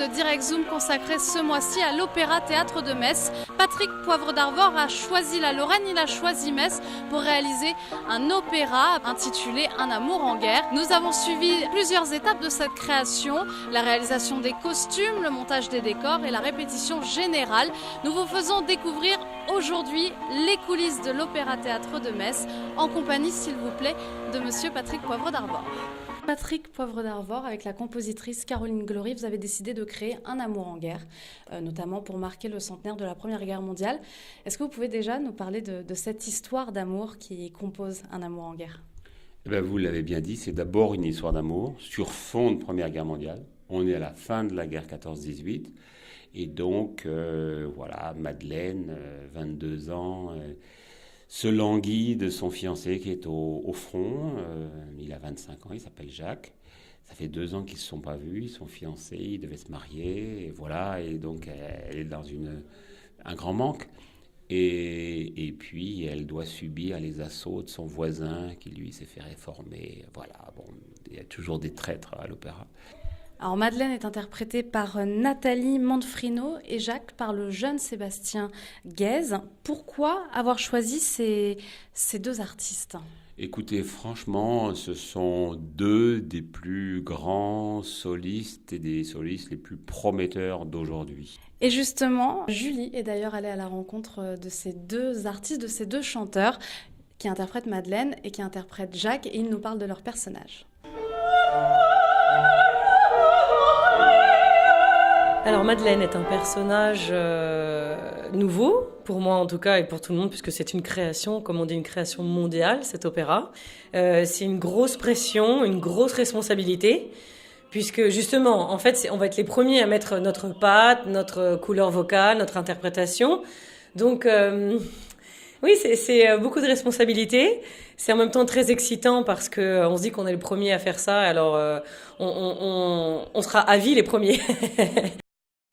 de Direct Zoom consacrée ce mois-ci à l'Opéra Théâtre de Metz. Patrick Poivre d'Arvor a choisi la Lorraine, il a choisi Metz pour réaliser un opéra intitulé Un amour en guerre. Nous avons suivi plusieurs étapes de cette création, la réalisation des costumes, le montage des décors et la répétition générale. Nous vous faisons découvrir aujourd'hui les coulisses de l'Opéra Théâtre de Metz en compagnie, s'il vous plaît, de monsieur Patrick Poivre d'Arvor. Patrick Poivre d'Arvor, avec la compositrice Caroline Glory, vous avez décidé de créer Un amour en guerre, notamment pour marquer le centenaire de la Première Guerre mondiale. Est-ce que vous pouvez déjà nous parler de cette histoire d'amour qui compose Un amour en guerre ? Vous l'avez bien dit, c'est d'abord une histoire d'amour sur fond de Première Guerre mondiale. On est à la fin de la guerre 14-18 et donc Madeleine, 22 ans, se languit de son fiancé qui est au front. Il a 25 ans, il s'appelle Jacques. Ça fait 2 ans qu'ils ne se sont pas vus, ils sont fiancés, ils devaient se marier. Et donc elle est dans un grand manque. Et puis elle doit subir les assauts de son voisin qui lui s'est fait réformer. Il y a toujours des traîtres à l'opéra. Alors Madeleine est interprétée par Nathalie Manfrino et Jacques par le jeune Sébastien Guèze. Pourquoi avoir choisi ces 2 artistes ? Écoutez, franchement, ce sont 2 des plus grands solistes et des solistes les plus prometteurs d'aujourd'hui. Et justement, Julie est d'ailleurs allée à la rencontre de ces 2 artistes, de ces 2 chanteurs qui interprètent Madeleine et qui interprètent Jacques, et ils nous parlent de leurs personnages. Alors Madeleine est un personnage nouveau, pour moi en tout cas et pour tout le monde, puisque c'est une création, comme on dit, une création mondiale, cet opéra. C'est une grosse pression, une grosse responsabilité, puisque justement, en fait, on va être les premiers à mettre notre patte, notre couleur vocale, notre interprétation. Donc oui, c'est beaucoup de responsabilités. C'est en même temps très excitant parce qu'on se dit qu'on est le premier à faire ça, alors on sera à vie les premiers.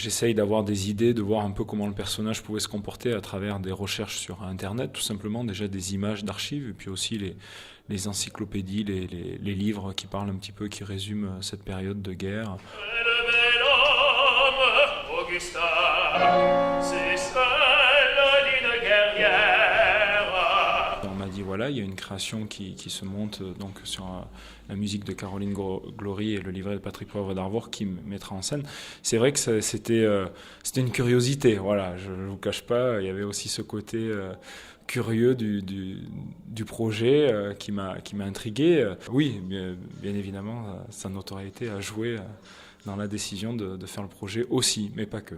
J'essaye d'avoir des idées, de voir un peu comment le personnage pouvait se comporter à travers des recherches sur Internet, tout simplement, déjà des images d'archives, et puis aussi les encyclopédies, les livres qui parlent un petit peu, qui résument cette période de guerre. On m'a dit, voilà, il y a une création qui se monte donc sur la musique de Caroline Glory et le livret de Patrick Poivre d'Arvor qui mettra en scène. C'est vrai que c'était une curiosité, voilà, je ne vous cache pas, il y avait aussi ce côté curieux du projet qui m'a intrigué. Oui, bien évidemment, sa notoriété a joué dans la décision de faire le projet aussi, mais pas que.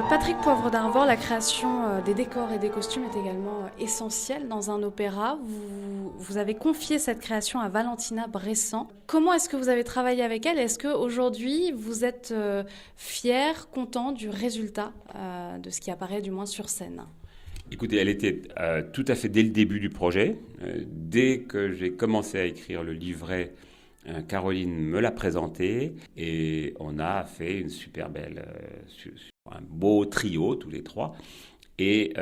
Patrick Poivre d'Arvor, la création des décors et des costumes est également essentielle dans un opéra. Vous avez confié cette création à Valentina Bressan. Comment est-ce que vous avez travaillé avec elle ? Est-ce qu'aujourd'hui, vous êtes fier, content du résultat de ce qui apparaît du moins sur scène ? Écoutez, elle était tout à fait dès le début du projet. Dès que j'ai commencé à écrire le livret, Caroline me l'a présenté et on a fait une super belle, un beau trio tous les 3. Et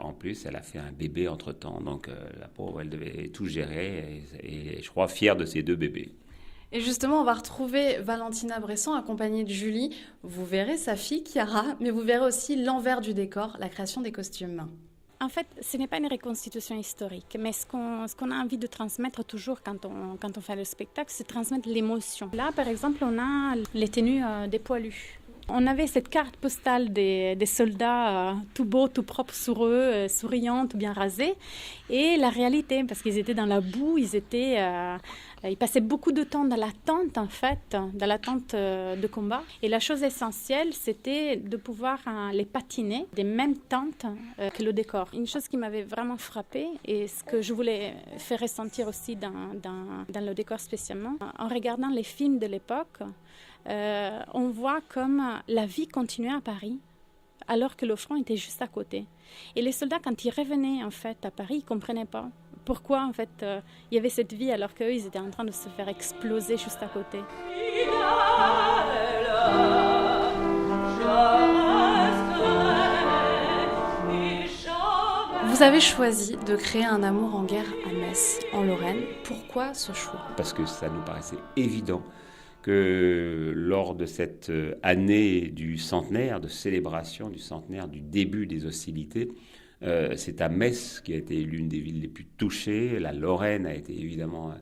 en plus, elle a fait un bébé entre-temps. Donc la pauvre, elle devait tout gérer et je crois fière de ses 2 bébés. Et justement, on va retrouver Valentina Bressan accompagnée de Julie. Vous verrez sa fille, Chiara, mais vous verrez aussi l'envers du décor, la création des costumes. En fait, ce n'est pas une reconstitution historique, mais ce qu'on a envie de transmettre toujours quand on fait le spectacle, c'est transmettre l'émotion. Là, par exemple, on a les tenues des poilus. On avait cette carte postale des soldats tout beaux, tout propres sur eux, souriants, tout bien rasés. Et la réalité, parce qu'ils étaient dans la boue, ils passaient beaucoup de temps dans la tente, en fait, dans la tente de combat. Et la chose essentielle, c'était de pouvoir les patiner des mêmes tentes que le décor. Une chose qui m'avait vraiment frappée et ce que je voulais faire ressentir aussi dans le décor spécialement, en regardant les films de l'époque, on voit comme la vie continuait à Paris alors que le front était juste à côté. Et les soldats, quand ils revenaient en fait à Paris, ils ne comprenaient pas pourquoi en fait il y avait cette vie alors qu'eux, ils étaient en train de se faire exploser juste à côté. Vous avez choisi de créer Un amour en guerre à Metz, en Lorraine. Pourquoi ce choix ? Parce que ça nous paraissait évident que lors de cette année du centenaire, de célébration du centenaire du début des hostilités, c'est à Metz qui a été l'une des villes les plus touchées. La Lorraine a été évidemment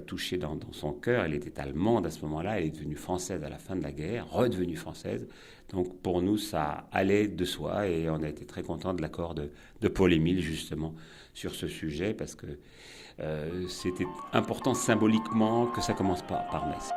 touchée dans son cœur. Elle était allemande à ce moment-là, elle est devenue française à la fin de la guerre, redevenue française. Donc pour nous, ça allait de soi et on a été très contents de l'accord de Paul-Émile justement sur ce sujet parce que c'était important symboliquement que ça commence par Metz.